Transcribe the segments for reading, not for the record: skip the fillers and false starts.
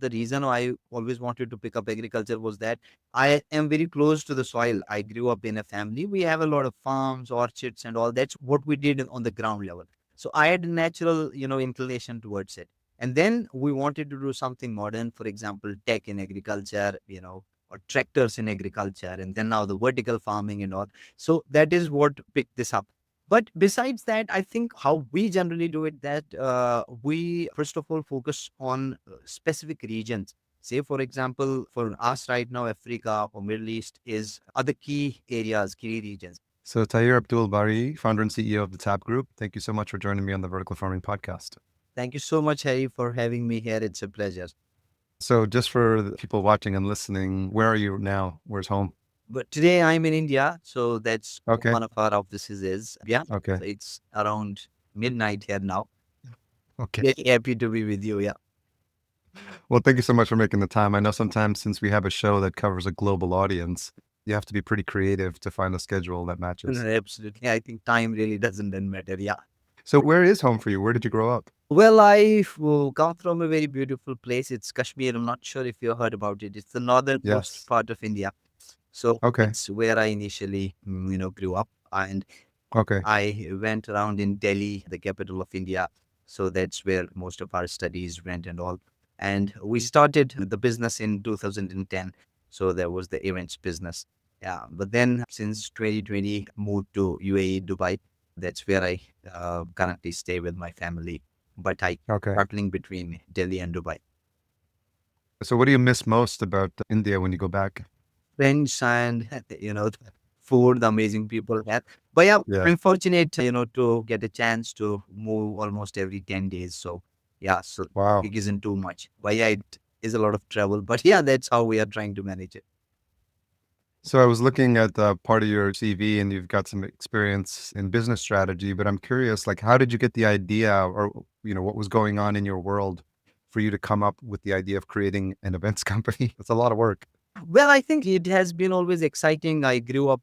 The reason I always wanted to pick up agriculture was that I am very close to the soil. I grew up in a family. We have a lot of farms, orchards, and all. That's what we did on the ground level. So I had a natural, inclination towards it. And then we wanted to do something modern, for example, tech in agriculture, or tractors in agriculture, and then now the vertical farming and all. So that is what picked this up. But besides that, I think how we generally do it that we first of all focus on specific regions. Say, for example, for us right now, Africa or Middle East are the key areas, key regions. So Tahir Abdul Bari, founder and CEO of the TAP Group. Thank you so much for joining me on the Vertical Farming Podcast. Thank you so much, Harry, for having me here. It's a pleasure. So just for the people watching and listening, where are you now? Where's home? But today I'm in India, so that's Okay. one of our offices is. Yeah, Okay. so it's around midnight here now. Okay. Very happy to be with you. Yeah. Well, thank you so much for making the time. I know sometimes since we have a show that covers a global audience, you have to be pretty creative to find a schedule that matches. Absolutely. I think time really doesn't then matter. Yeah. So where is home for you? Where did you grow up? Well, I come from a very beautiful place. It's Kashmir. I'm not sure if you heard about it. It's the northernmost Yes. part of India. So Okay. it's where I initially, grew up. And Okay. I went around in Delhi, the capital of India. So that's where most of our studies went and all. And we started the business in 2010. So there was the events business. Yeah. But then since 2020, moved to UAE, Dubai. That's where I currently stay with my family. But I Okay. traveling between Delhi and Dubai. So what do you miss most about India when you go back? Friends and, the food, the amazing people had. But yeah, Yeah. I'm fortunate, to get a chance to move almost every 10 days. So yeah, so Wow. it isn't too much. But yeah, it is a lot of travel. But yeah, that's how we are trying to manage it. So I was looking at part of your CV and you've got some experience in business strategy, but I'm curious, like, how did you get the idea or, what was going on in your world for you to come up with the idea of creating an events company? It's a lot of work. Well, I think it has been always exciting. I grew up,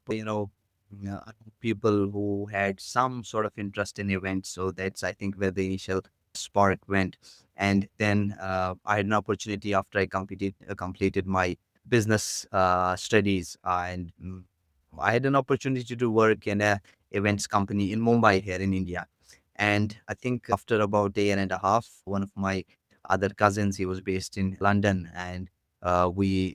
people who had some sort of interest in events. So that's, I think, where the initial spark went. And then I had an opportunity after I completed my business studies, and I had an opportunity to work in a events company in Mumbai here in India. And I think after about a year and a half, one of my other cousins, he was based in London, and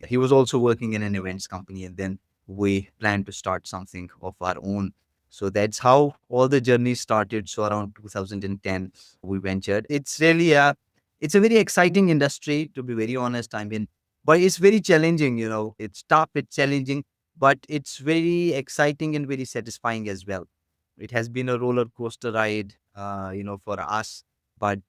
he was also working in an events company, and then we planned to start something of our own. So that's how all the journey started. So around 2010 we ventured. It's a very exciting industry, to be very honest. I mean, but it's very challenging. It's tough, it's challenging, but it's very exciting and very satisfying as well. It has been a roller coaster ride, for us, but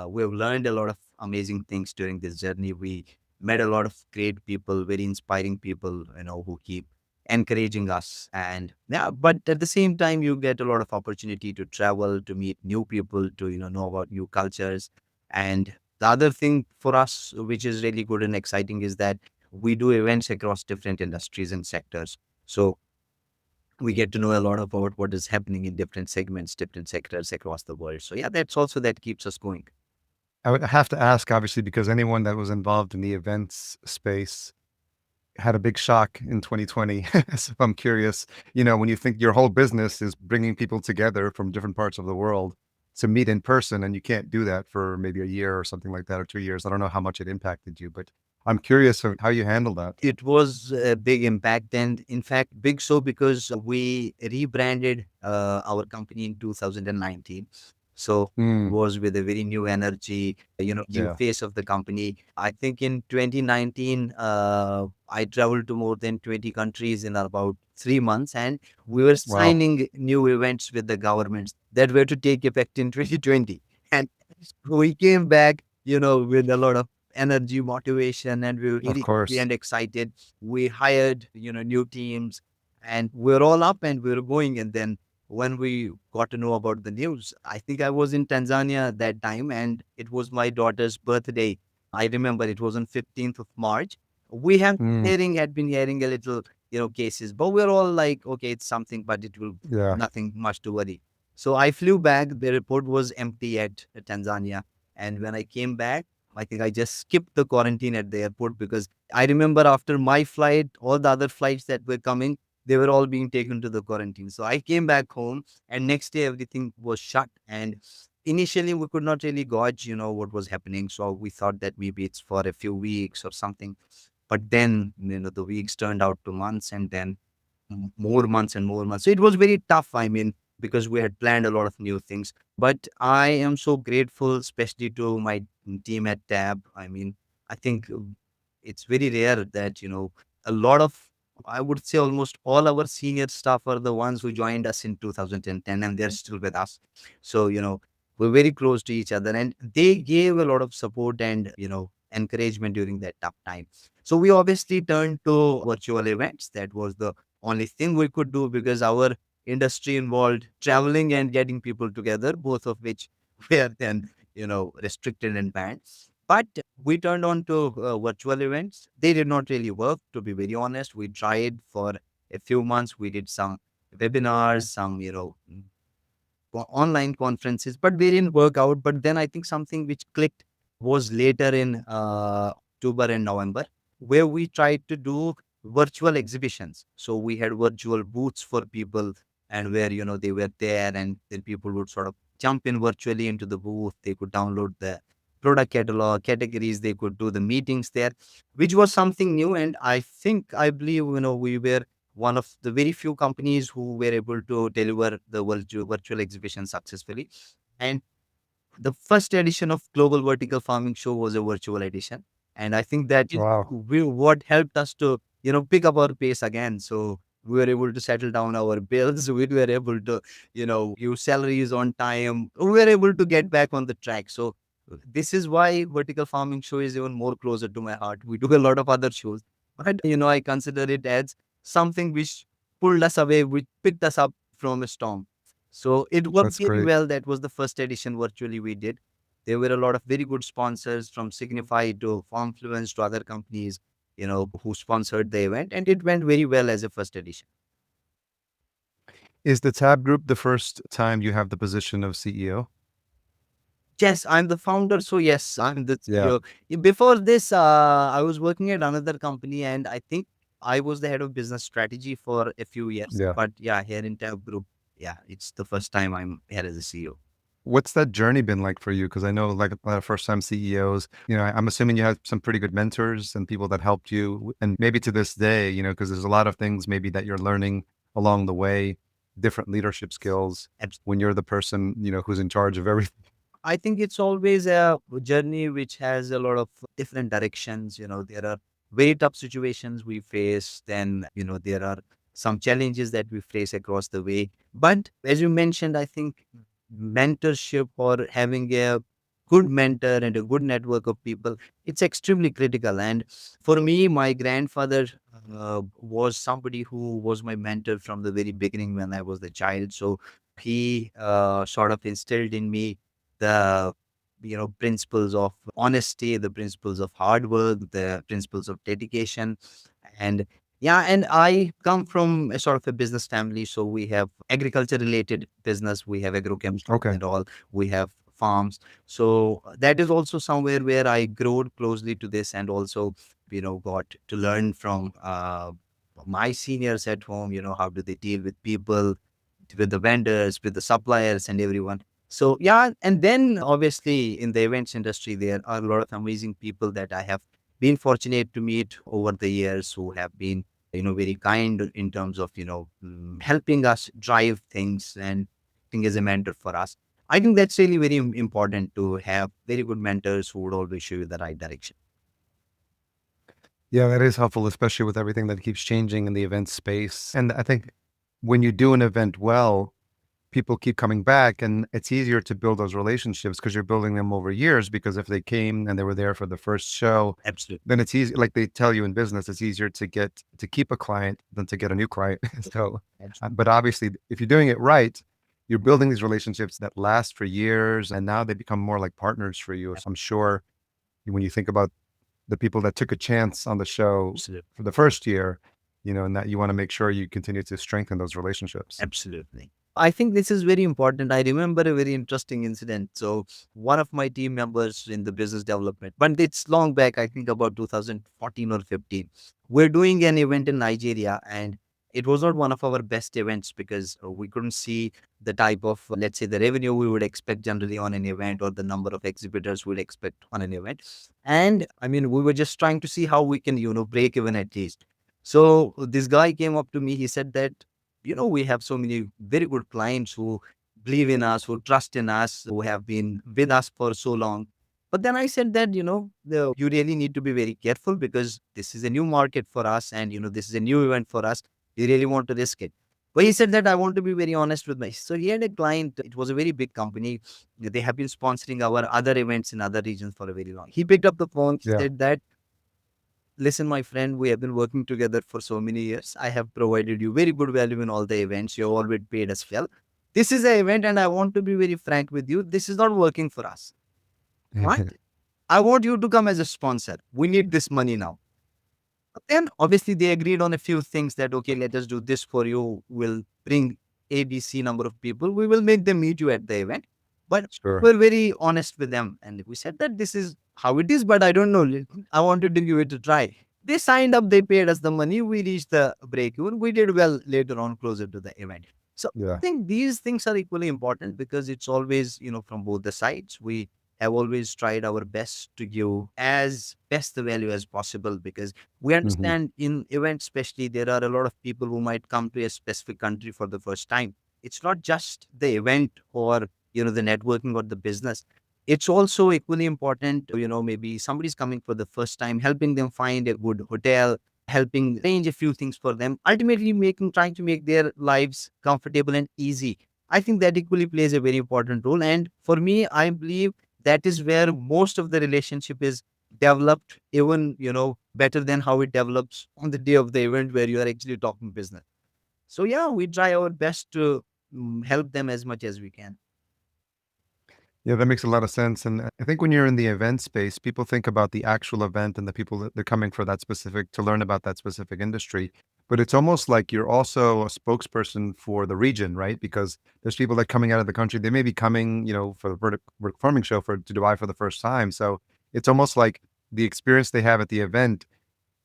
we've learned a lot of amazing things during this journey. We met a lot of great people, very inspiring people, who keep encouraging us. And yeah, but at the same time, you get a lot of opportunity to travel, to meet new people, to, know about new cultures. And the other thing for us, which is really good and exciting, is that we do events across different industries and sectors. So we get to know a lot about what is happening in different segments, different sectors across the world. So yeah, that keeps us going. I would have to ask, obviously, because anyone that was involved in the events space had a big shock in 2020. So I'm curious, when you think your whole business is bringing people together from different parts of the world to meet in person, and you can't do that for maybe a year or something like that, or 2 years. I don't know how much it impacted you, but I'm curious of how you handle that. It was a big impact, and in fact, big so because we rebranded our company in 2019. So it Mm, was with a very new energy, new yeah. face of the company. I think in 2019, I traveled to more than 20 countries in about 3 months, and we were Wow. signing new events with the governments that were to take effect in 2020. And we came back, with a lot of energy, motivation, and we were Of really happy course. and excited. We hired, new teams, and we're all up and we were going. And then when we got to know about the news, I think I was in Tanzania at that time, and it was my daughter's birthday. I remember it was on 15th of March. We have Mm, had been hearing a little, cases, but we're all like, okay, it's something, but it will yeah. nothing much to worry. So I flew back. The report was empty at Tanzania. And when I came back, I think I just skipped the quarantine at the airport because I remember after my flight, all the other flights that were coming, they were all being taken to the quarantine. So I came back home, and next day everything was shut. And initially we could not really gauge, what was happening. So we thought that maybe it's for a few weeks or something. But then, the weeks turned out to months, and then more months and more months. So it was very tough. I mean, because we had planned a lot of new things. But I am so grateful, especially to my team at Tab. I mean, I think it's very rare that, a lot of, I would say almost all our senior staff are the ones who joined us in 2010, and they're still with us. So, we're very close to each other, and they gave a lot of support and, encouragement during that tough time. So we obviously turned to virtual events. That was the only thing we could do because our industry involved traveling and getting people together, both of which were then, restricted and banned. But we turned on to virtual events. They did not really work, to be very honest. We tried for a few months. We did some webinars, some, online conferences, but they didn't work out. But then I think something which clicked was later in October and November, where we tried to do virtual exhibitions. So we had virtual booths for people, and where, they were there, and then people would sort of jump in virtually into the booth. They could download the product catalog, categories, they could do the meetings there, which was something new. And I believe, we were one of the very few companies who were able to deliver the virtual exhibition successfully. And the first edition of Global Vertical Farming Show was a virtual edition. And I think that is Wow. what helped us to, pick up our pace again. So we were able to settle down our bills. We were able to, give salaries on time. We were able to get back on the track. So this is why Vertical Farming Show is even more closer to my heart. We do a lot of other shows, but, I consider it as something which pulled us away, which picked us up from a storm. So it worked That's really great. well. That was the first edition virtually we did. There were a lot of very good sponsors from Signify to Farmfluence to other companies, who sponsored the event, and it went very well as a first edition. Is the Tab Group the first time you have the position of CEO? Yes, I'm the founder. So yes, I'm the Yeah. CEO. Before this, I was working at another company, and I think I was the head of business strategy for a few years. Yeah. But yeah, here in Tab Group, yeah, it's the first time I'm here as a CEO. What's that journey been like for you? Because I know, like, a lot of first-time CEOs, I'm assuming you had some pretty good mentors and people that helped you, and maybe to this day, because there's a lot of things maybe that you're learning along the way, different leadership skills when you're the person, who's in charge of everything. I think it's always a journey which has a lot of different directions. There are very tough situations we face. Then, there are some challenges that we face across the way. But as you mentioned, I think mentorship or having a good mentor and a good network of people, it's extremely critical. And for me, my grandfather was somebody who was my mentor from the very beginning when I was the child. So he sort of instilled in me the principles of honesty, the principles of hard work, the principles of dedication. And yeah, and I come from a sort of a business family. So we have agriculture related business, we have agrochemicals Okay. and all, we have farms. So that is also somewhere where I grew closely to this, and also, got to learn from my seniors at home, how do they deal with people, with the vendors, with the suppliers and everyone. So yeah, and then obviously in the events industry, there are a lot of amazing people that I have been fortunate to meet over the years, who have been, very kind in terms of, helping us drive things and acting as a mentor for us. I think that's really very important to have very good mentors who would always show you the right direction. Yeah, that is helpful, especially with everything that keeps changing in the event space. And I think when you do an event well, people keep coming back, and it's easier to build those relationships because you're building them over years. Because if they came and they were there for the first show, Absolutely. then it's easy. Like they tell you in business, it's easier to keep a client than to get a new client. So, Absolutely. but obviously, if you're doing it right, you're building these relationships that last for years, and now they become more like partners for you. So I'm sure when you think about the people that took a chance on the show Absolutely. for the first year, and that you want to make sure you continue to strengthen those relationships. Absolutely. I think this is very important. I remember a very interesting incident. So one of my team members in the business development, but it's long back, I think about 2014 or 15. We're doing an event in Nigeria, and it was not one of our best events because we couldn't see the type of, let's say, the revenue we would expect generally on an event, or the number of exhibitors we'd expect on an event. And I mean, we were just trying to see how we can, break even at least. So this guy came up to me. He said that, we have so many very good clients who believe in us, who trust in us, who have been with us for so long. But then I said that, you really need to be very careful because this is a new market for us, and, this is a new event for us. You really want to risk it. But he said that I want to be very honest with my. So he had a client. It was a very big company. They have been sponsoring our other events in other regions for a very long. He picked up the phone, Yeah. said that, listen, my friend, we have been working together for so many years. I have provided you very good value in all the events. You have already paid us well. This is an event, and I want to be very frank with you. This is not working for us. Right? I want you to come as a sponsor. We need this money now. But then obviously they agreed on a few things that, okay, let us do this for you. We'll bring ABC number of people. We will make them meet you at the event. But Sure. we're very honest with them. And we said that this is how it is, but I don't know. I wanted to give it a try. They signed up, they paid us the money. We reached the break even. We did well later on, closer to the event. So I Yeah. think these things are equally important because it's always, from both the sides. We have always tried our best to give as best the value as possible because we Mhm. understand in events, especially, there are a lot of people who might come to a specific country for the first time. It's not just the event or, the networking or the business. It's also equally important, maybe somebody's coming for the first time, helping them find a good hotel, helping arrange a few things for them, ultimately trying to make their lives comfortable and easy. I think that equally plays a very important role. And for me, I believe that is where most of the relationship is developed, even, better than how it develops on the day of the event where you are actually talking business. So yeah, we try our best to help them as much as we can. Yeah, that makes a lot of sense. And I think when you're in the event space, people think about the actual event and the people that they're coming for that specific to learn about that specific industry. But it's almost like you're also a spokesperson for the region, right? Because there's people that coming out of the country, they may be coming, for the vertical farming show to Dubai for the first time. So it's almost like the experience they have at the event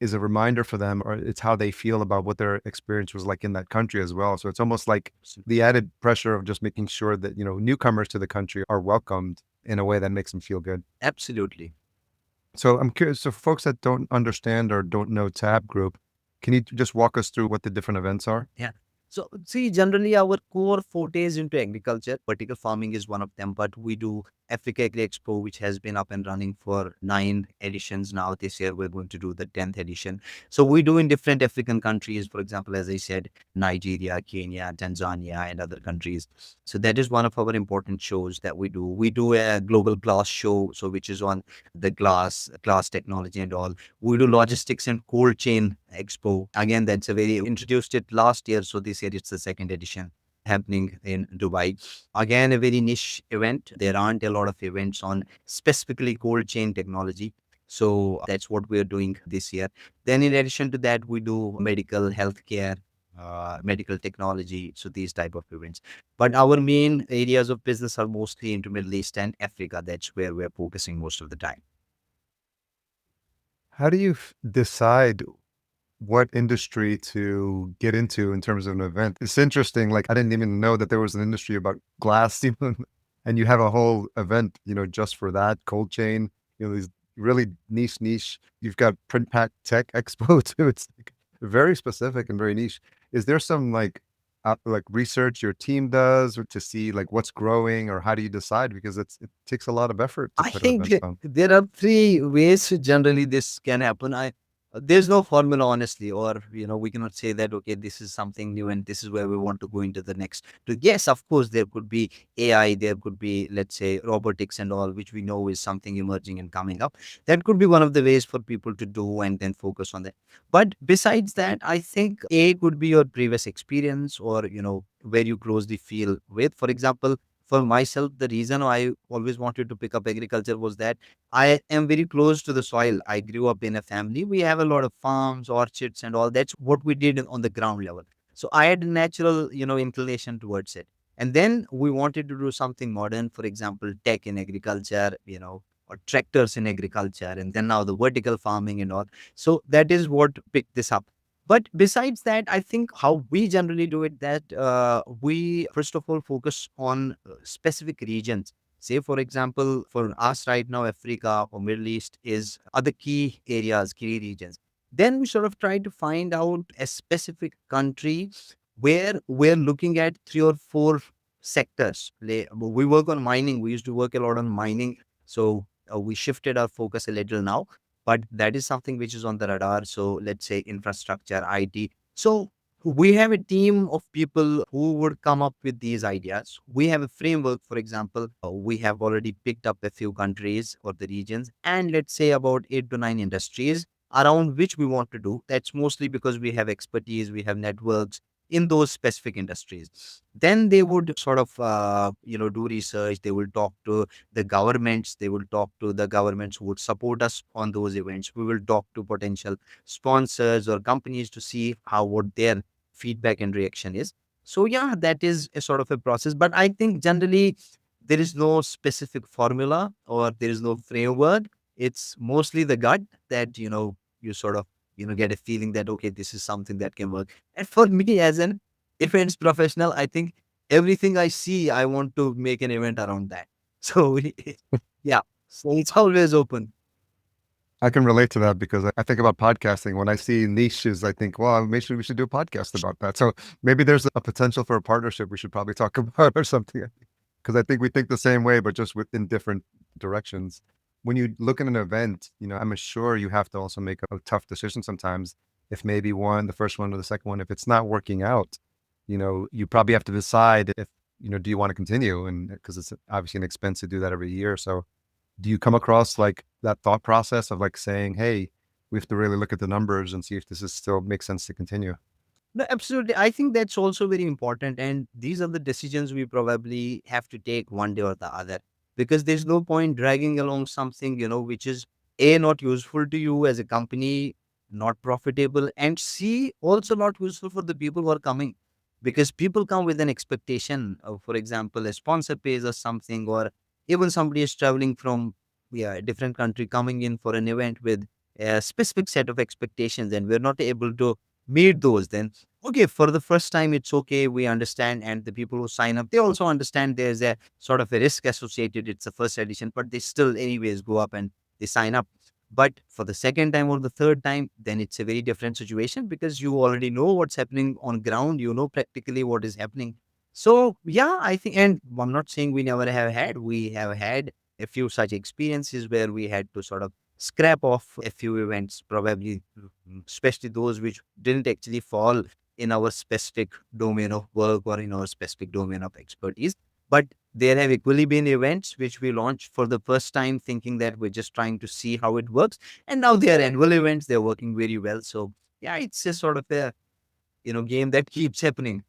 is a reminder for them, or it's how they feel about what their experience was like in that country as well. So it's almost like the added pressure of just making sure that, newcomers to the country are welcomed in a way that makes them feel good. Absolutely. So I'm curious, so folks that don't understand or don't know Tab Group, can you just walk us through what the different events are? Yeah. So, see, generally our core forte is into agriculture. Vertical farming is one of them, but we do Africa Agri Expo, which has been up and running for 9 editions now. This year, we're going to do the 10th edition. So, we do in different African countries, for example, as I said, Nigeria, Kenya, Tanzania, and other countries. So, that is one of our important shows that we do. We do a global glass show, so which is on the glass technology and all. We do logistics and cold chain expo. Again, that's a very introduced it last year. So this year it's the second edition happening in Dubai. Again, a very niche event. There aren't a lot of events on specifically cold chain technology. So that's what we're doing this year. Then in addition to that, we do medical, healthcare, medical technology. So these type of events. But our main areas of business are mostly into Middle East and Africa. That's where we're focusing most of the time. How do you decide what industry to get into in terms of an event? It's interesting. Like, I didn't even know that there was an industry about glass, even, and you have a whole event, just for that cold chain, these really niche. You've got Print Pack Tech Expo too. It's like very specific and very niche. Is there some like research your team does or to see like what's growing, or how do you decide? Because it takes a lot of effort to I put an think event on. there are three ways generally this can happen. There's no formula, honestly, or we cannot say that okay, this is something new and this is where we want to go into the next. Yes, of course, there could be AI, there could be, let's say, robotics and all, which we know is something emerging and coming up. That could be one of the ways for people to do and then focus on that. But besides that, I think A could be your previous experience or where you closely feel with. For example, for myself, the reason I always wanted to pick up agriculture was that I am very close to the soil. I grew up in a family. We have a lot of farms, orchards, and all. That's what we did on the ground level. So I had a natural, inclination towards it. And then we wanted to do something modern, for example, tech in agriculture, or tractors in agriculture, and then now the vertical farming and all. So that is what picked this up. But besides that, I think how we generally do it, that we first of all focus on specific regions. Say, for example, for us right now, Africa or Middle East is other key areas, key regions. Then we sort of try to find out a specific country where we're looking at three or four sectors. We work on mining. We used to work a lot on mining. So we shifted our focus a little now, but that is something which is on the radar. So let's say infrastructure, IT. So we have a team of people who would come up with these ideas. We have a framework, for example. We have already picked up a few countries or the regions, and let's say about 8 to 9 industries around which we want to do. That's mostly because we have expertise, we have networks in those specific industries. Then they would sort of, do research. They will talk to the governments. They will talk to the governments who would support us on those events. We will talk to potential sponsors or companies to see how what their feedback and reaction is. So yeah, that is a sort of a process. But I think generally there is no specific formula or there is no framework. It's mostly the gut that you sort of get a feeling that okay, this is something that can work. And for me as an events professional, I think everything I see, I want to make an event around that. So yeah, so it's always open. I can relate to that because I think about podcasting. When I see niches, I think, well, maybe we should do a podcast about that. So maybe there's a potential for a partnership we should probably talk about or something. Because I think we think the same way, but just within different directions. When you look at an event, I'm sure you have to also make a tough decision sometimes. If maybe the first one or the second one, if it's not working out, you probably have to decide if, do you want to continue? And because it's obviously an expense to do that every year. So do you come across like that thought process of like saying, hey, we have to really look at the numbers and see if this is still makes sense to continue? No, absolutely. I think that's also very important. And these are the decisions we probably have to take one day or the other, because there's no point dragging along something, which is A, not useful to you as a company, not profitable, and C, also not useful for the people who are coming. Because people come with an expectation of, for example, a sponsor pays us something, or even somebody is traveling from a different country coming in for an event with a specific set of expectations, and we're not able to meet those. Then okay, for the first time, it's okay. We understand. And the people who sign up, they also understand there's a sort of a risk associated. It's the first edition, but they still, anyways, go up and they sign up. But for the second time or the third time, then it's a very different situation because you already know what's happening on ground. You know practically what is happening. So, yeah, I think, and I'm not saying we never have had, we have had a few such experiences where we had to sort of scrap off a few events, probably, especially those which didn't actually fall in our specific domain of work or in our specific domain of expertise. But there have equally been events which we launched for the first time thinking that we're just trying to see how it works. And now they are annual events, they're working very well. So yeah, it's a sort of a game that keeps happening.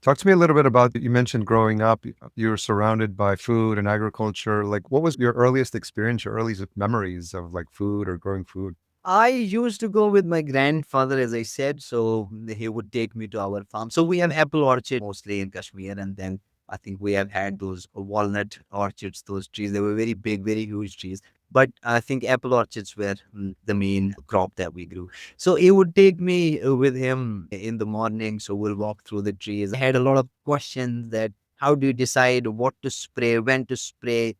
Talk to me a little bit about you mentioned growing up, you were surrounded by food and agriculture. Like, what was your earliest experience, your earliest memories of like food or growing food? I used to go with my grandfather, as I said. So he would take me to our farm. So we have apple orchard mostly in Kashmir. And then I think we have had those walnut orchards, those trees. They were very big, very huge trees. But I think apple orchards were the main crop that we grew. So he would take me with him in the morning. So we'll walk through the trees. I had a lot of questions that how do you decide what to spray, when to spray?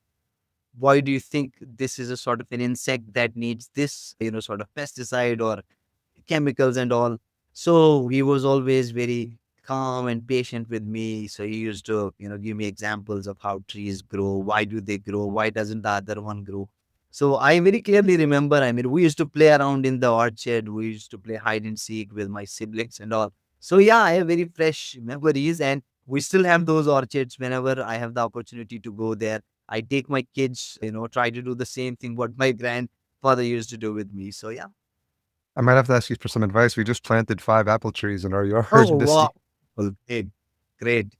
Why do you think this is a sort of an insect that needs this, sort of pesticide or chemicals and all? So he was always very calm and patient with me. So he used to, give me examples of how trees grow. Why do they grow? Why doesn't the other one grow? So I very clearly remember, I mean, we used to play around in the orchard. We used to play hide and seek with my siblings and all. So yeah, I have very fresh memories, and we still have those orchards whenever I have the opportunity to go there. I take my kids, try to do the same thing what my grandfather used to do with me. So yeah. I might have to ask you for some advice. We just planted 5 apple trees in our yard Oh this year. wow. Well, great. Great.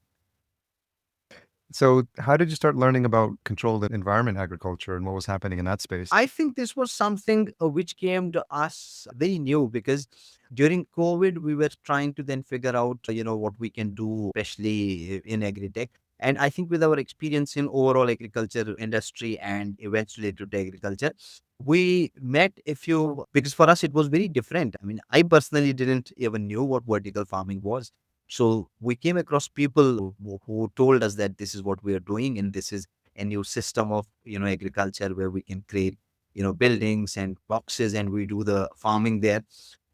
So how did you start learning about controlled environment agriculture and what was happening in that space? I think this was something which came to us very new because during COVID, we were trying to then figure out, what we can do, especially in agri-tech. And I think with our experience in overall agriculture industry and events related to agriculture, we met a few, because for us, it was very different. I mean, I personally didn't even knew what vertical farming was. So we came across people who told us that this is what we are doing and this is a new system of, agriculture where we can create, buildings and boxes and we do the farming there.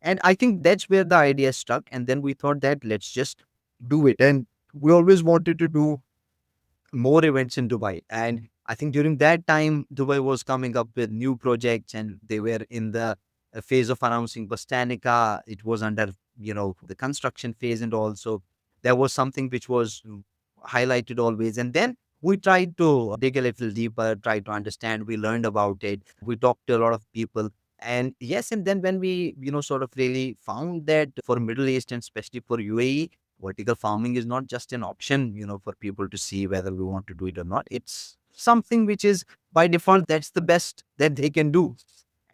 And I think that's where the idea stuck. And then we thought that let's just do it. And we always wanted to do more events in Dubai. And I think during that time, Dubai was coming up with new projects and they were in the phase of announcing Bostanica. It was under, the construction phase and also there was something which was highlighted always. And then we tried to dig a little deeper, try to understand. We learned about it. We talked to a lot of people. And yes, and then when we, sort of really found that for Middle East and especially for UAE, vertical farming is not just an option, for people to see whether we want to do it or not. It's something which is by default, that's the best that they can do.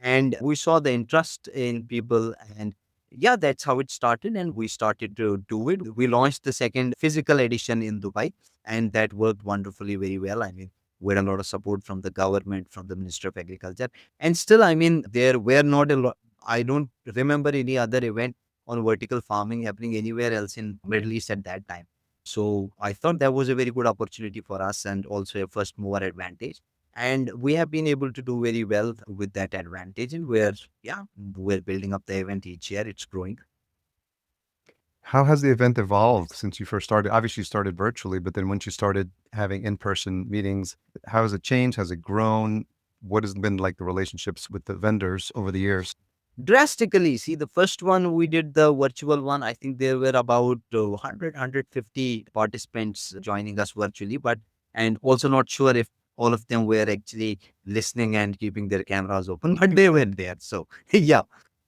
And we saw the interest in people and yeah, that's how it started. And we started to do it. We launched the second physical edition in Dubai and that worked wonderfully very well. I mean, we had a lot of support from the government, from the Ministry of Agriculture. And still, I mean, there were not a lot. I don't remember any other event on vertical farming happening anywhere else in Middle East at that time. So I thought that was a very good opportunity for us and also a first mover advantage. And we have been able to do very well with that advantage. And yeah, we're building up the event each year. It's growing. How has the event evolved since you first started? Obviously, you started virtually, but then once you started having in-person meetings, how has it changed? Has it grown? What has been like the relationships with the vendors over the years? Drastically. See, the first one we did the virtual one. I think there were about 100, participants joining us virtually, but and also not sure if all of them were actually listening and keeping their cameras open, but they were there. So, yeah.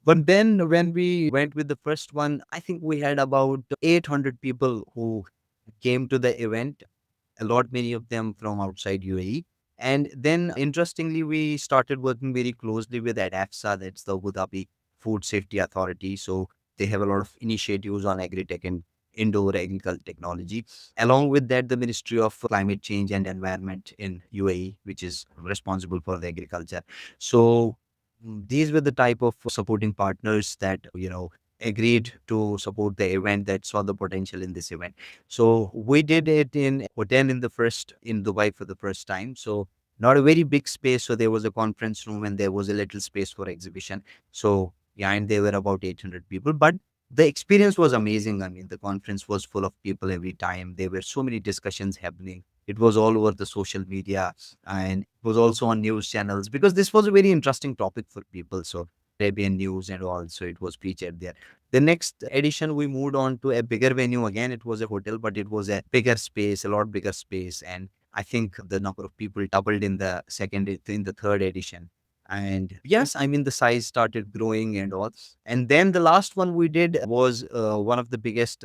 But then when we went with the first one, I think we had about 800 people who came to the event, a lot, many of them from outside UAE. And then, interestingly, we started working very closely with ADAFSA, that's the Abu Dhabi Food Safety Authority. So they have a lot of initiatives on agri-tech and indoor agriculture technology. Along with that, the Ministry of Climate Change and Environment in UAE, which is responsible for the agriculture. So these were the type of supporting partners that, agreed to support the event that saw the potential in this event. So we did it in hotel in Dubai for the first time. So not a very big space. So there was a conference room and there was a little space for exhibition. So yeah, and there were about 800 people, but the experience was amazing. I mean, the conference was full of people every time. There were so many discussions happening. It was all over the social media and it was also on news channels because this was a very interesting topic for people. So Arabian news and all. So it was featured there. The next edition, we moved on to a bigger venue. Again, it was a hotel, but it was a bigger space, a lot bigger space. And I think the number of people doubled in the third edition. And yes, I mean, the size started growing and all. And then the last one we did was one of the biggest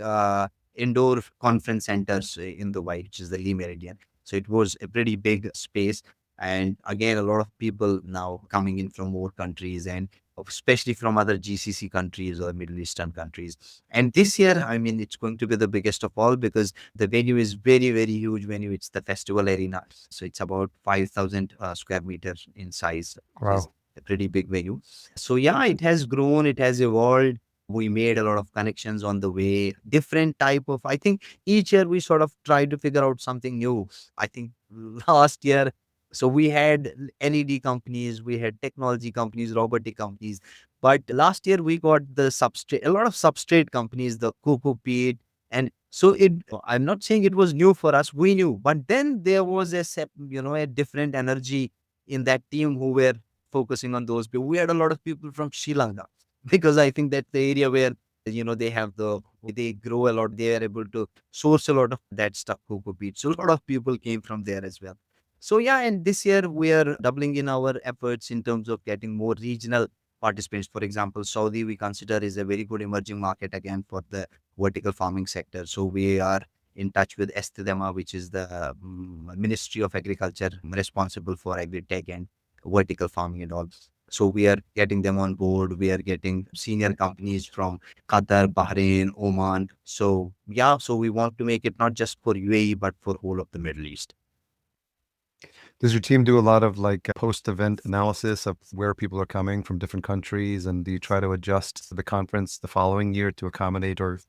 indoor conference centers in Dubai, which is the Lee Meridian. So it was a pretty big space. And again, a lot of people now coming in from more countries and especially from other GCC countries or Middle Eastern countries. And this year, I mean, it's going to be the biggest of all because the venue is very, very huge venue. It's the festival arena. So it's about 5,000 square meters in size, which is Wow. a pretty big venue. So yeah, it has grown, it has evolved. We made a lot of connections on the way, different type of, I think each year we sort of try to figure out something new. I think last year, so we had LED companies, we had technology companies, robotic companies. But last year we got the substrate, a lot of substrate companies, the cocoa peat. And so I'm not saying it was new for us, we knew, but then there was a different energy in that team who were focusing on those people. We had a lot of people from Sri Lanka because I think that's the area where, they grow a lot. They are able to source a lot of that stuff, cocoa peat. So a lot of people came from there as well. So yeah, and this year we are doubling in our efforts in terms of getting more regional participants. For example, Saudi we consider is a very good emerging market again for the vertical farming sector. So we are in touch with Estidema, which is the Ministry of Agriculture responsible for agri-tech and vertical farming and all. So we are getting them on board. We are getting senior companies from Qatar, Bahrain, Oman. So yeah, so we want to make it not just for UAE, but for whole of the Middle East. Does your team do a lot of like post-event analysis of where people are coming from different countries? And do you try to adjust the conference the following year to accommodate or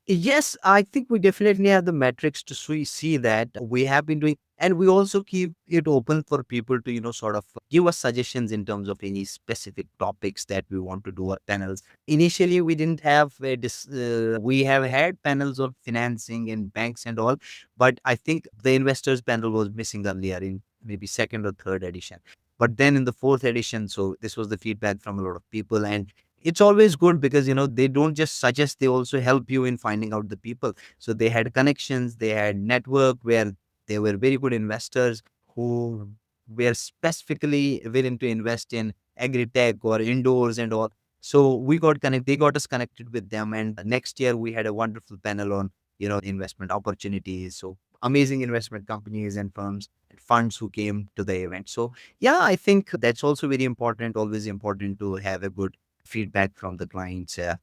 Yes, I think we definitely have the metrics to see that we have been doing, and we also keep it open for people to, sort of give us suggestions in terms of any specific topics that we want to do our panels. Initially, we didn't have we have had panels of financing and banks and all, but I think the investors panel was missing earlier in maybe second or third edition. But then in the fourth edition, so this was the feedback from a lot of people, and it's always good because they don't just suggest, they also help you in finding out the people. So they had connections, they had network where they were very good investors who were specifically willing to invest in agri-tech or indoors and all. So they got us connected with them, and next year we had a wonderful panel on investment opportunities. So amazing investment companies and firms and funds who came to the event. So yeah, I think that's also very important, always important to have a good feedback from the clients, yeah,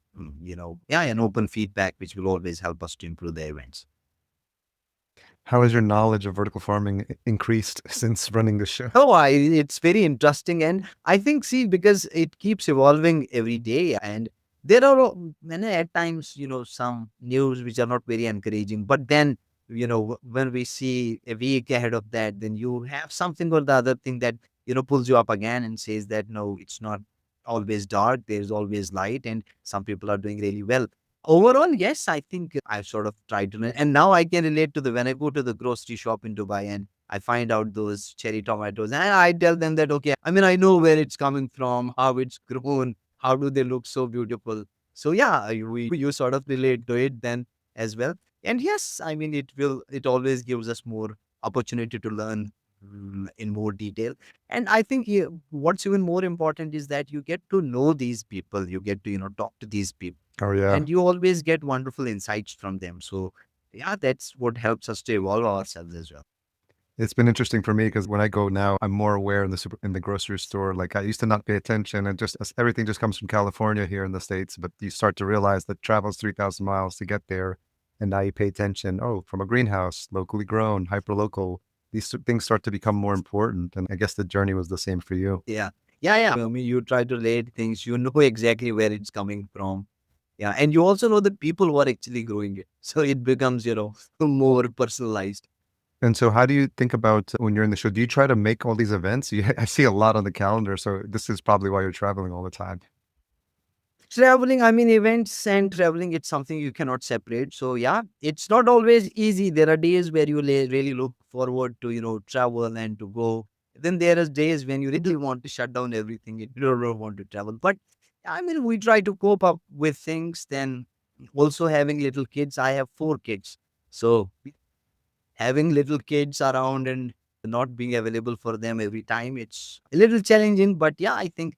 and open feedback, which will always help us to improve the events. how has your knowledge of vertical farming increased since running the show? Oh, it's very interesting. And I think, see, because it keeps evolving every day. And there are many at times, some news which are not very encouraging. But then, when we see a week ahead of that, then you have something or the other thing that, pulls you up again and says that, no, it's not always dark. There's always light. And some people are doing really well. Overall, yes, I think I've sort of tried to learn. And now I can relate to when I go to the grocery shop in Dubai and I find out those cherry tomatoes and I tell them that, okay, I mean, I know where it's coming from, how it's grown, how do they look so beautiful. So yeah, you sort of relate to it then as well. And yes, I mean, it always gives us more opportunity to learn in more detail. And I think what's even more important is that you get to know these people, you get to, talk to these people, Oh yeah. and you always get wonderful insights from them. So yeah, that's what helps us to evolve ourselves as well. It's been interesting for me because when I go now, I'm more aware in in the grocery store. Like I used to not pay attention, and just everything just comes from California here in the States. But you start to realize that travels 3,000 miles to get there, and now you pay attention. Oh, from a greenhouse, locally grown, hyper local. These things start to become more important, and I guess the journey was the same for you. Yeah. Yeah, yeah. I mean, you try to relate things, you know exactly where it's coming from. Yeah. And you also know the people who are actually growing it. So it becomes, more personalized. And so, how do you think about when you're in the show? Do you try to make all these events? I see a lot on the calendar, so this is probably why you're traveling all the time. Traveling, I mean, events and traveling, it's something you cannot separate. So yeah, it's not always easy. There are days where you really look forward to, travel and to go. Then there are days when you really want to shut down everything. You don't want to travel. But I mean, we try to cope up with things. Then also having little kids. I have 4 kids. So having little kids around and not being available for them every time, it's a little challenging. But yeah, I think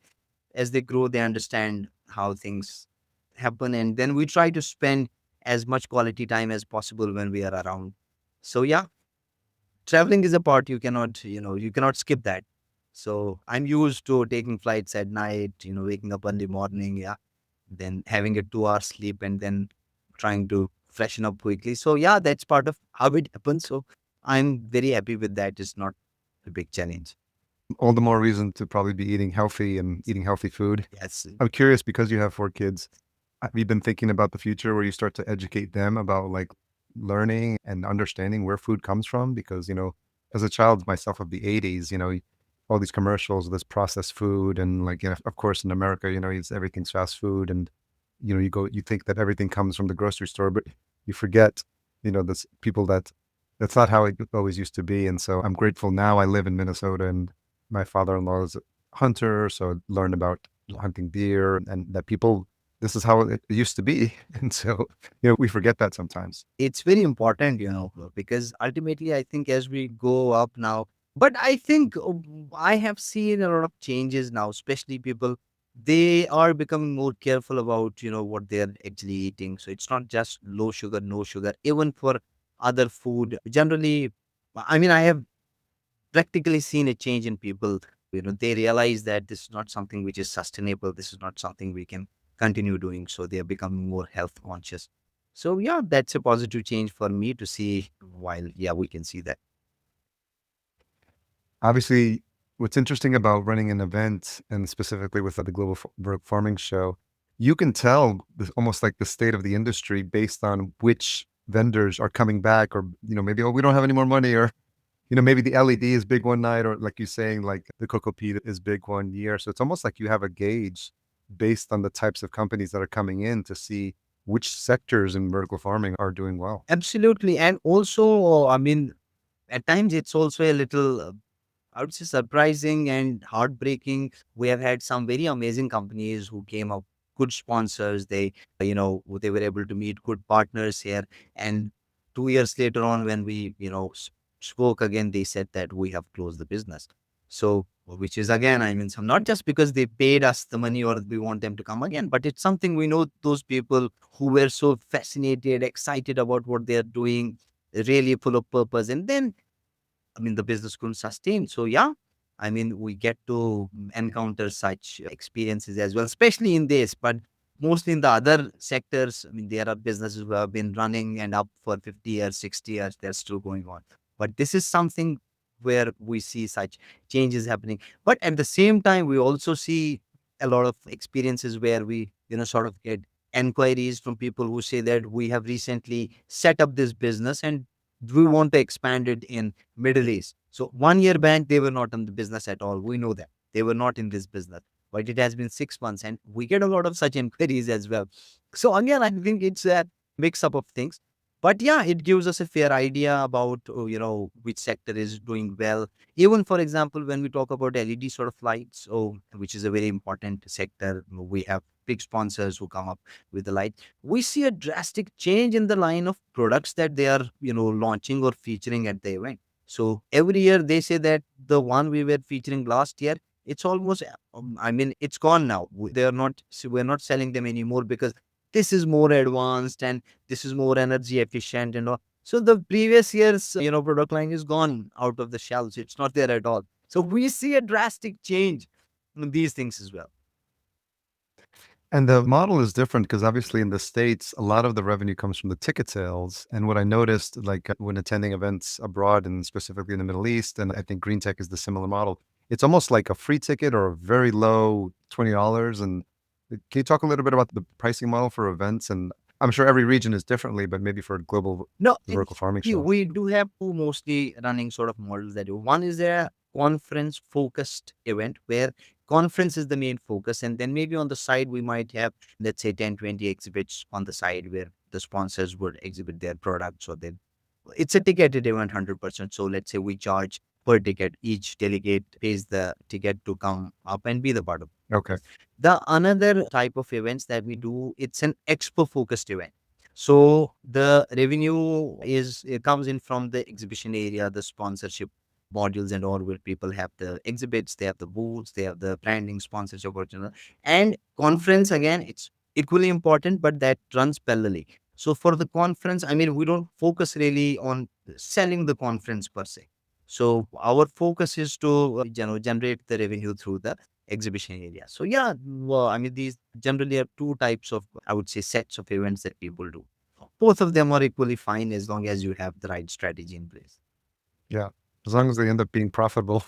as they grow, they understand how things happen. And then we try to spend as much quality time as possible when we are around. So yeah, traveling is a part you cannot skip that. So I'm used to taking flights at night, waking up early morning, yeah, then having a 2 hour sleep and then trying to freshen up quickly. So yeah, that's part of how it happens. So I'm very happy with that. It's not a big challenge. All the more reason to probably be eating healthy and eating healthy food. Yes. I'm curious because you have 4 kids. Have you been thinking about the future where you start to educate them about like learning and understanding where food comes from? Because, as a child myself of the 80s, all these commercials, this processed food, and like, of course, in America, it's everything's fast food. And, you think that everything comes from the grocery store, but you forget, this people that's not how it always used to be. And so I'm grateful now I live in Minnesota and my father-in-law is a hunter. So I learned about hunting deer and that people this is how it used to be. And so, we forget that sometimes. It's very important, because ultimately I think as we go up now, but I think I have seen a lot of changes now, especially people, they are becoming more careful about, what they're actually eating. So it's not just low sugar, no sugar, even for other food. Generally, I mean, I have practically seen a change in people. They realize that this is not something which is sustainable. This is not something we can continue doing. So they are becoming more health conscious. So yeah, that's a positive change for me to see. While yeah, we can see that. Obviously, what's interesting about running an event and specifically with the Global Farming Show, you can tell almost like the state of the industry based on which vendors are coming back or, maybe, oh, we don't have any more money or, maybe the LED is big one night or like you're saying, like the cocoa peat is big one year. So it's almost like you have a gauge based on the types of companies that are coming in to see which sectors in vertical farming are doing well. Absolutely, and also, I mean, at times it's also a little I would say surprising and heartbreaking. We have had some very amazing companies who came up, good sponsors. They were able to meet good partners here. And 2 years later on, when we, spoke again, they said that we have closed the business. So, which is again, I mean, not just because they paid us the money or we want them to come again, but it's something we know those people who were so fascinated, excited about what they're doing, really full of purpose. And then I mean, the business couldn't sustain. So, yeah, I mean, we get to encounter such experiences as well, especially in this, but mostly in the other sectors. I mean, there are businesses who have been running and up for 50 years, 60 years, they're still going on. But this is something where we see such changes happening. But at the same time, we also see a lot of experiences where we, sort of get inquiries from people who say that we have recently set up this business and we want to expand it in Middle East. So 1 year back, they were not in the business at all. We know that they were not in this business, but it has been 6 months, and we get a lot of such inquiries as well. So again, I think it's a mix up of things. But yeah, it gives us a fair idea about which sector is doing well. Even for example, when we talk about LED sort of lights, which is a very important sector, we have big sponsors who come up with the light. We see a drastic change in the line of products that they are launching or featuring at the event. So every year they say that the one we were featuring last year, it's almost I mean, it's gone now. They are not we're not selling them anymore because this is more advanced and this is more energy efficient and all. So the previous year's product line is gone out of the shelves. It's not there at all. So we see a drastic change in these things as well. And the model is different because obviously in the States, a lot of the revenue comes from the ticket sales. And what I noticed, like when attending events abroad and specifically in the Middle East, and I think Green Tech is the similar model, it's almost like a free ticket or a very low $20. And can you talk a little bit about the pricing model for events? And I'm sure every region is differently, but maybe for a global No, vertical farming see, show. we do have two mostly running sort of models that do. One is a conference focused event where conference is the main focus. And then maybe on the side, we might have, let's say, 10, 20 exhibits on the side where the sponsors would exhibit their products or their it's a ticketed event 100%. So let's say we charge per ticket. Each delegate pays the ticket to come up and be the part of Okay. it. The another type of events that we do, it's an expo focused event. So the revenue is it comes in from the exhibition area, the sponsorship modules and all where people have the exhibits, they have the booths, they have the branding, sponsorship, original. And conference again, it's equally important, but that runs parallelly. So for the conference, I mean, we don't focus really on selling the conference per se. So our focus is to generate the revenue through the exhibition area. So yeah, well, I mean, these generally are two types of, I would say, sets of events that people do. Both of them are equally fine as long as you have the right strategy in place. Yeah. As long as they end up being profitable.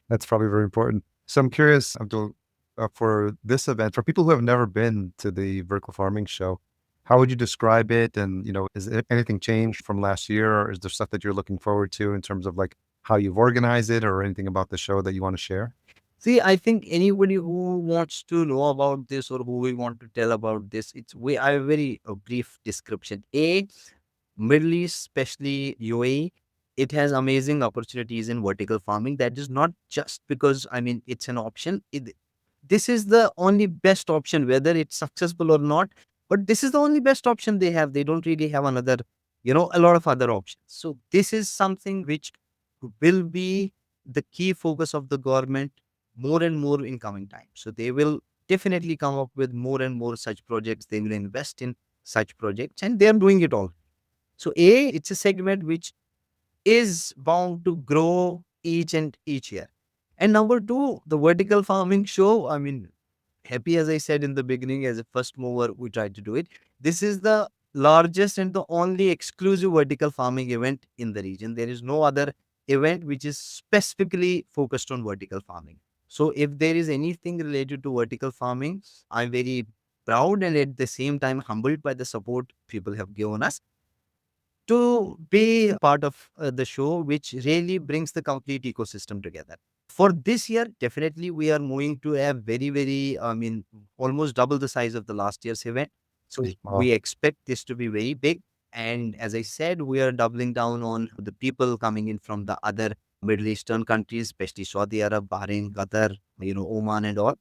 That's probably very important. So I'm curious, Abdul, for this event, for people who have never been to the vertical farming show, how would you describe it? And, is anything changed from last year? Or is there stuff that you're looking forward to in terms of like how you've organized it or anything about the show that you want to share? See, I think anybody who wants to know about this or who will want to tell about this, it's we I have a very brief description. Middle East, especially UAE, it has amazing opportunities in vertical farming. That is not just because I mean it's an option. This is the only best option, whether it's successful or not. But this is the only best option they have. They don't really have another, a lot of other options. So this is something which will be the key focus of the government more and more in coming time. So they will definitely come up with more and more such projects. They will invest in such projects, and they are doing it all. So A, it's a segment which is bound to grow each year. And number two, the vertical farming show. I mean, happy as I said in the beginning, as a first mover, we tried to do it. This is the largest and the only exclusive vertical farming event in the region. There is no other event which is specifically focused on vertical farming. So if there is anything related to vertical farming, I'm very proud and at the same time humbled by the support people have given us to be part of the show, which really brings the complete ecosystem together. For this year, definitely we are moving to a very, I mean, almost double the size of the last year's event. So Wow. we expect this to be very big. And as I said, we are doubling down on the people coming in from the other Middle Eastern countries, especially Saudi Arab, Bahrain, Qatar, Oman and all.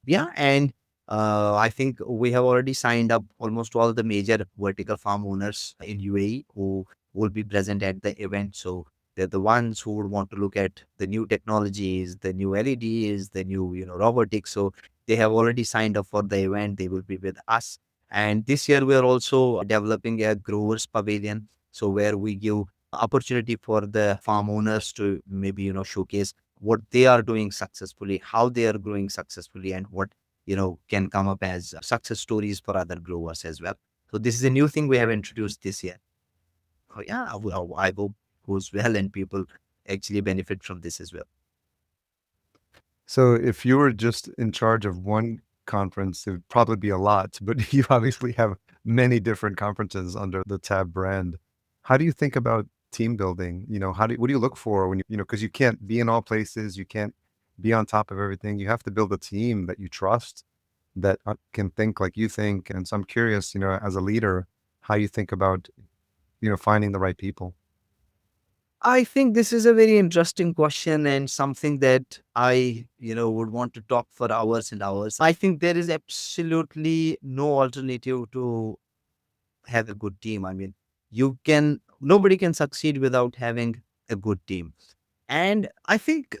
Yeah. And I think we have already signed up almost all the major vertical farm owners in UAE who will be present at the event. So they're the ones who would want to look at the new technologies, the new LEDs, the new, robotics. So they have already signed up for the event. They will be with us. And this year we are also developing a growers pavilion. So where we give opportunity for the farm owners to maybe, showcase what they are doing successfully, how they are growing successfully, and what can come up as success stories for other growers as well. So this is a new thing we have introduced this year. Oh yeah, I hope goes well and people actually benefit from this as well. So if you were just in charge of one conference, it would probably be a lot, but you obviously have many different conferences under the Tab brand. How do you think about team building? What do you look for when because you can't be in all places, you can't be on top of everything. You have to build a team that you trust, that can think like you think. And so I'm curious, as a leader, how you think about, finding the right people. I think this is a very interesting question and something that I, would want to talk for hours and hours. I think there is absolutely no alternative to have a good team. I mean, nobody can succeed without having a good team. And I think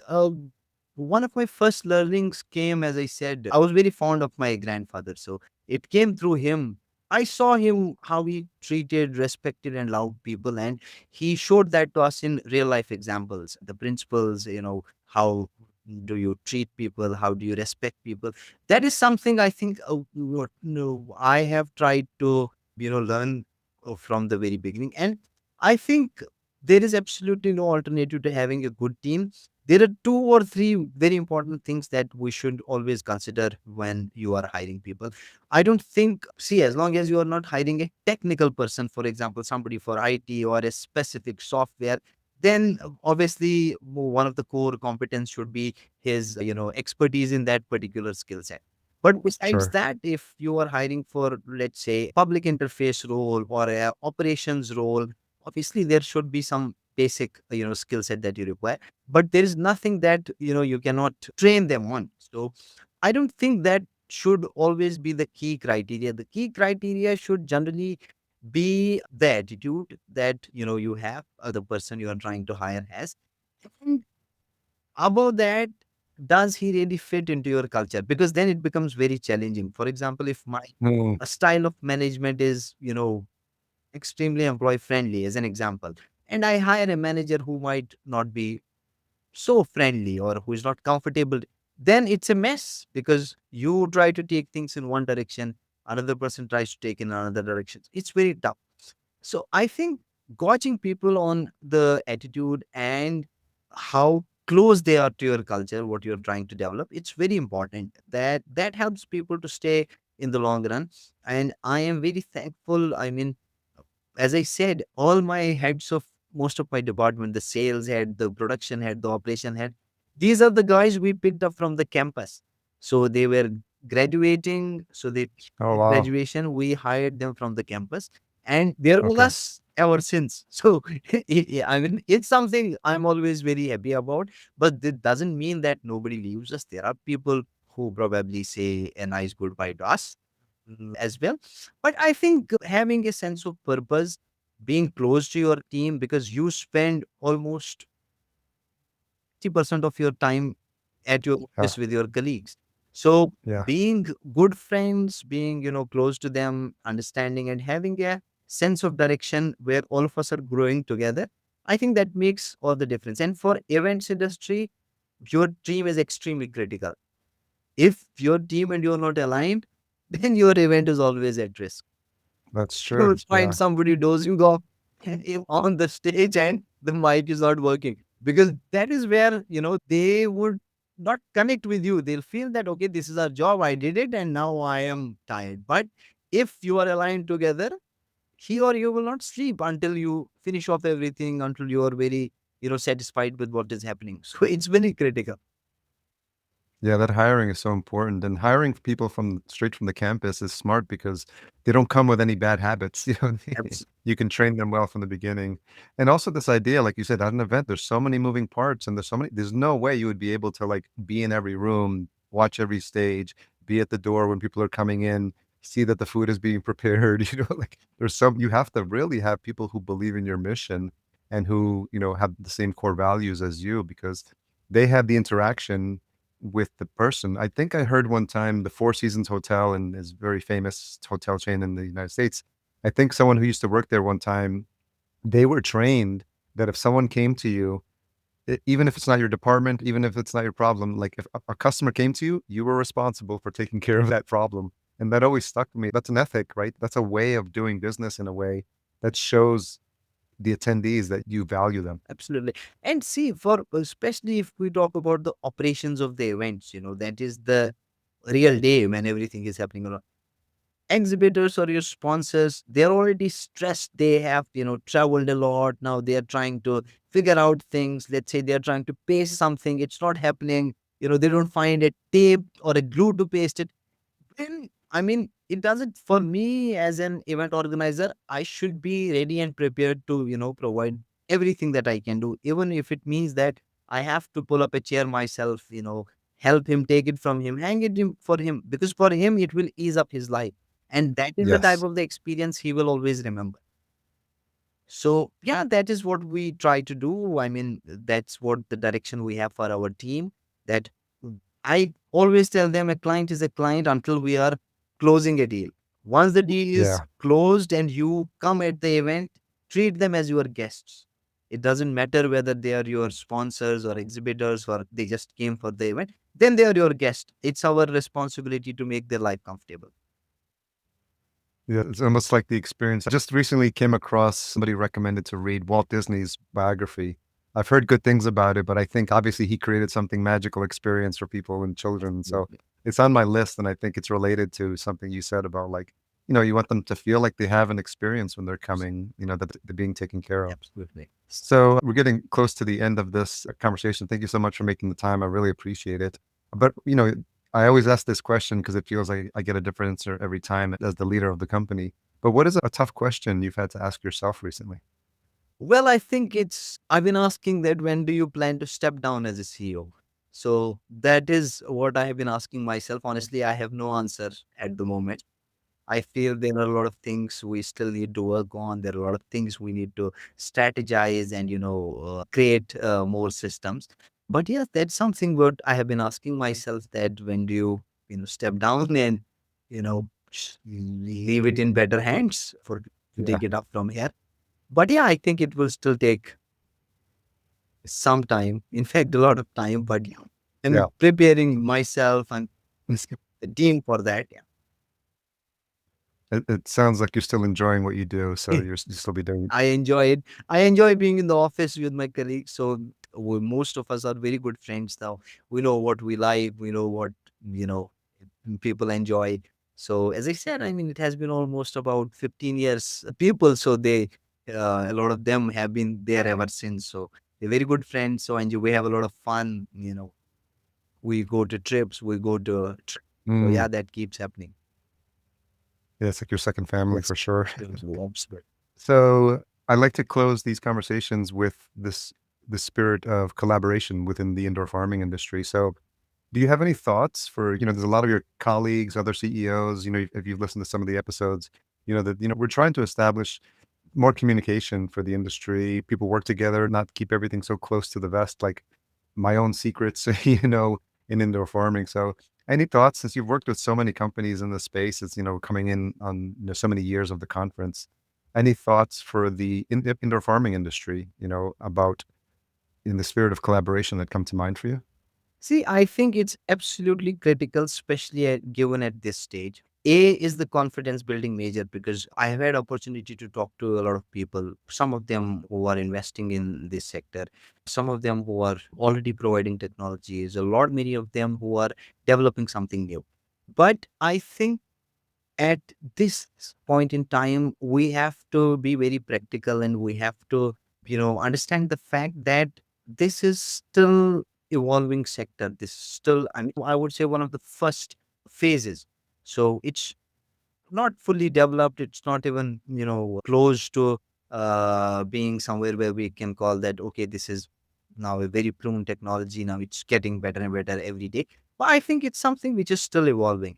one of my first learnings came, as I said, I was very fond of my grandfather. So it came through him. I saw him how he treated, respected, and loved people. And he showed that to us in real life examples, the principles, how do you treat people? How do you respect people? That is something I think I have tried to, learn from the very beginning. And I think there is absolutely no alternative to having a good team. There are two or three very important things that we should always consider when you are hiring people. I don't think, see, as long as you are not hiring a technical person, for example, somebody for IT or a specific software, then obviously one of the core competence should be his, expertise in that particular skill set. But besides Sure. that, if you are hiring for, let's say, public interface role or a operations role, obviously there should be some basic, skill set that you require. But there is nothing that, you cannot train them on. So I don't think that should always be the key criteria. The key criteria should generally be the attitude that, you have, the person you are trying to hire has. And above that, does he really fit into your culture? Because then it becomes very challenging. For example, if my Mm, style of management is, extremely employee friendly, as an example, and I hire a manager who might not be so friendly or who is not comfortable, then it's a mess because you try to take things in one direction, another person tries to take in another direction. It's very tough. So I think gauging people on the attitude and how close they are to your culture, what you're trying to develop, it's very important. That helps people to stay in the long run. And I am very thankful. I mean, as I said, all my heads of most of my department, the sales head, the production head, the operation head, these are the guys we picked up from the campus. So they were graduating. So they oh, at wow. graduation, we hired them from the campus and they're with Okay. us ever since. So I mean, it's something I'm always very happy about, but that doesn't mean that nobody leaves us. There are people who probably say a nice goodbye to us as well. But I think having a sense of purpose, being close to your team, because you spend almost 50% of your time at your Yeah. office with your colleagues. So Yeah. being good friends, being, close to them, understanding and having a sense of direction where all of us are growing together. I think that makes all the difference. And for events industry, your team is extremely critical. If your team and you're not aligned, then your event is always at risk. That's You true. will find Yeah. somebody dozing off on the stage and the mic is not working, because that is where, they would not connect with you. They'll feel that, okay, this is our job. I did it and now I am tired. But if you are aligned together, he or you will not sleep until you finish off everything, until you are very, satisfied with what is happening. So it's very critical. Yeah, that hiring is so important, and hiring people from straight from the campus is smart because they don't come with any bad habits. You can train them well from the beginning. And also this idea, like you said, at an event, there's so many moving parts and there's no way you would be able to like be in every room, watch every stage, be at the door when people are coming in, see that the food is being prepared. Like you have to really have people who believe in your mission and who, have the same core values as you because they have the interaction with the person. I think I heard one time the Four Seasons Hotel and is very famous hotel chain in the United States. I think someone who used to work there one time, they were trained that if someone came to you, even if it's not your department, even if it's not your problem, like if a customer came to you, you were responsible for taking care of that problem. And that always stuck to me. That's an ethic, right? That's a way of doing business in a way that shows the attendees that you value them. Absolutely. And see, for especially if we talk about the operations of the events, that is the real day when everything is happening around. Exhibitors or your sponsors, they're already stressed. They have, traveled a lot. Now they are trying to figure out things. Let's say they're trying to paste something. It's not happening. They don't find a tape or a glue to paste it. Then, I mean, it doesn't, for me as an event organizer, I should be ready and prepared to, provide everything that I can do, even if it means that I have to pull up a chair myself, help him, take it from him, hang it for him, because for him, it will ease up his life. And that is the type Yes. of the experience he will always remember. So, yeah, that is what we try to do. I mean, that's what the direction we have for our team. That I always tell them a client is a client until we are closing a deal. Once the deal is Yeah. closed and you come at the event, treat them as your guests. It doesn't matter whether they are your sponsors or exhibitors or they just came for the event, then they are your guest. It's our responsibility to make their life comfortable. Yeah, it's almost like the experience. I just recently came across somebody recommended to read Walt Disney's biography. I've heard good things about it, but I think obviously he created something magical experience for people and children. So Absolutely. it's on my list, and I think it's related to something you said about like, you want them to feel like they have an experience when they're coming, that they're being taken care of. Absolutely. So we're getting close to the end of this conversation. Thank you so much for making the time. I really appreciate it. But, I always ask this question because it feels like I get a different answer every time as the leader of the company. But what is a tough question you've had to ask yourself recently? Well, I think I've been asking that, when do you plan to step down as a CEO? So that is what I have been asking myself. Honestly, I have no answer at the moment. I feel there are a lot of things we still need to work on. There are a lot of things we need to strategize and, create more systems. But yes, that's something what I have been asking myself, that when do you, step down and, leave it in better hands for to Yeah. take it up from here. But yeah, I think it will still take some time. In fact, a lot of time. But yeah, Yeah. and preparing myself and the team for that. It sounds like you're still enjoying what you do. So Yeah. you still be doing. I enjoy it. I enjoy being in the office with my colleagues. So most of us are very good friends now. We know what we like. We know what, you know people enjoy. So as I said, I mean, it has been almost about 15 years. People, so a lot of them have been there ever since. So they're very good friends. So and we have a lot of fun. We go to trips. We go to. So Mm, yeah, that keeps happening. yeah, it's like your second family Yes. for sure. Absolutely. So I like to close these conversations with the spirit of collaboration within the indoor farming industry. So do you have any thoughts for, there's a lot of your colleagues, other CEOs, if you've listened to some of the episodes, that, we're trying to establish more communication for the industry. People work together, not keep everything so close to the vest, like my own secrets, in indoor farming. So any thoughts since you've worked with so many companies in the space, it's, coming in on so many years of the conference. Any thoughts for the indoor farming industry, about in the spirit of collaboration that come to mind for you? See, I think it's absolutely critical, especially given at this stage. A is the confidence building major because I have had opportunity to talk to a lot of people, some of them who are investing in this sector, some of them who are already providing technologies, a lot many of them who are developing something new. But I think at this point in time, we have to be very practical and we have to, understand the fact that this is still evolving sector. This is still, I would say one of the first phases. So it's not fully developed. It's not even, close to being somewhere where we can call that, okay, this is now a very proven technology. Now it's getting better and better every day. But I think it's something which is still evolving.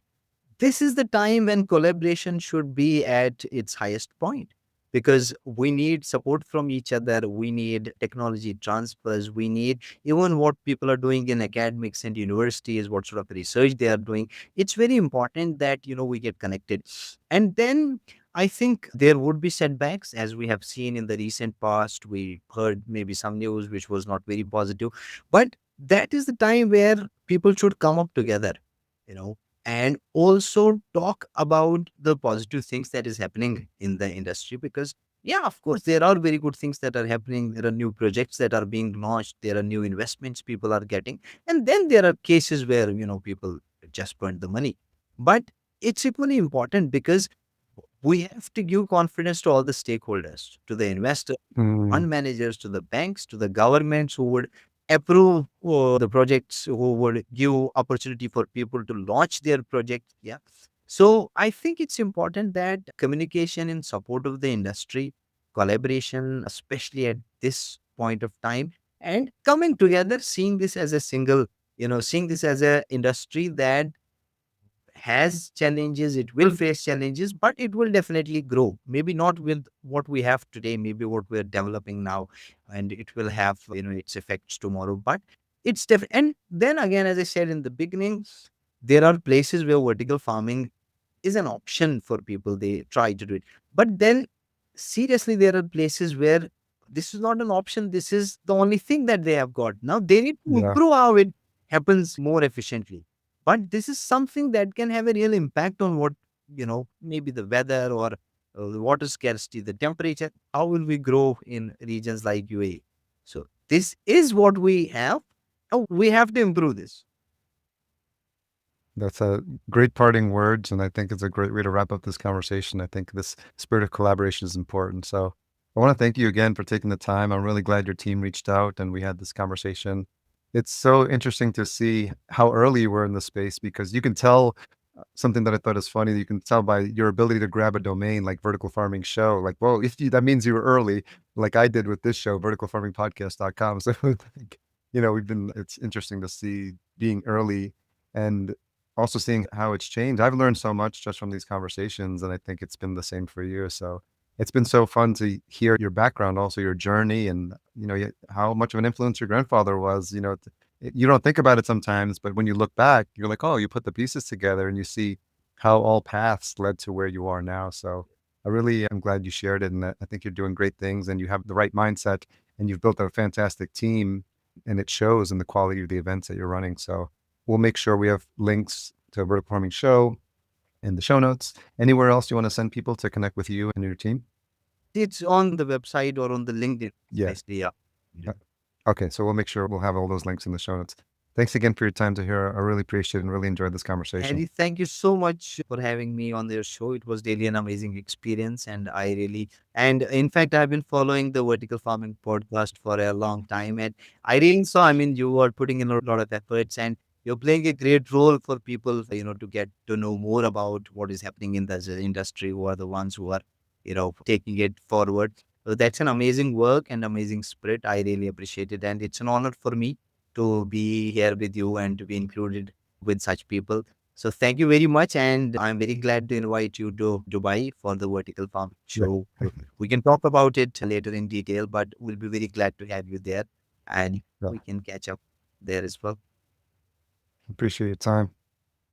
This is the time when collaboration should be at its highest point because we need support from each other. We need technology transfers. We need even what people are doing in academics and universities, what sort of research they are doing. It's very important that, we get connected. And then I think there would be setbacks as we have seen in the recent past. We heard maybe some news which was not very positive, but that is the time where people should come up together, you know, and also talk about the positive things that is happening in the industry because yeah, of course there are very good things that are happening. There are new projects that are being launched, there are new investments people are getting, and then there are cases where people just burn the money. But it's equally important because we have to give confidence to all the stakeholders, to the investors, Mm, fund managers, to the banks, to the governments who would approve the projects, who would give opportunity for people to launch their project. Yeah. So I think it's important that communication in support of the industry, collaboration, especially at this point of time, and coming together, seeing this as a single, seeing this as a industry that has challenges, it will face challenges, but it will definitely grow. Maybe not with what we have today, maybe what we're developing now, and it will have, its effects tomorrow. But it's different. And then again, as I said in the beginning, there are places where vertical farming is an option for people. They try to do it. But then, seriously, there are places where this is not an option. This is the only thing that they have got. Now they need to yeah, improve how it happens more efficiently. But this is something that can have a real impact on what, maybe the weather or the water scarcity, the temperature. How will we grow in regions like UAE? So, this is what we have. Oh, we have to improve this. that's a great parting words, and I think it's a great way to wrap up this conversation. I think this spirit of collaboration is important. So I want to thank you again for taking the time. I'm really glad your team reached out and we had this conversation. It's so interesting to see how early you were in the space because you can tell something that I thought is funny. You can tell by your ability to grab a domain like Vertical Farming Show. Like, well, if you, that means you were early, like I did with this show, verticalfarmingpodcast.com. So like, it's interesting to see being early and also seeing how it's changed. I've learned so much just from these conversations, and I think it's been the same for you. So it's been so fun to hear your background, also your journey, and how much of an influence your grandfather was. You don't think about it sometimes, but when you look back, you're like, oh, you put the pieces together, and you see how all paths led to where you are now. So I really am glad you shared it, and I think you're doing great things, and you have the right mindset, and you've built a fantastic team, and it shows in the quality of the events that you're running. So we'll make sure we have links to Vertical Farming Show in the show notes. Anywhere else you want to send people to connect with you and your team? It's on the website or on the LinkedIn, Yeah. especially. Yeah. Uh, Okay. So we'll make sure we'll have all those links in the show notes. Thanks again for your time to hear. I really appreciate it and really enjoyed this conversation. Harry, thank you so much for having me on your show. It was really an amazing experience, and and in fact, I've been following the Vertical Farming podcast for a long time, and I really saw, you are putting in a lot of efforts, and you're playing a great role for people, to get to know more about what is happening in the industry, who are the ones who are, taking it forward. So that's an amazing work and amazing spirit. I really appreciate it, and it's an honor for me to be here with you and to be included with such people. So thank you very much, and I'm very glad to invite you to Dubai for the Vertical Farm Yeah. show. We can talk about it later in detail, but we'll be very glad to have you there, and Yeah. we can catch up there as well. Appreciate your time.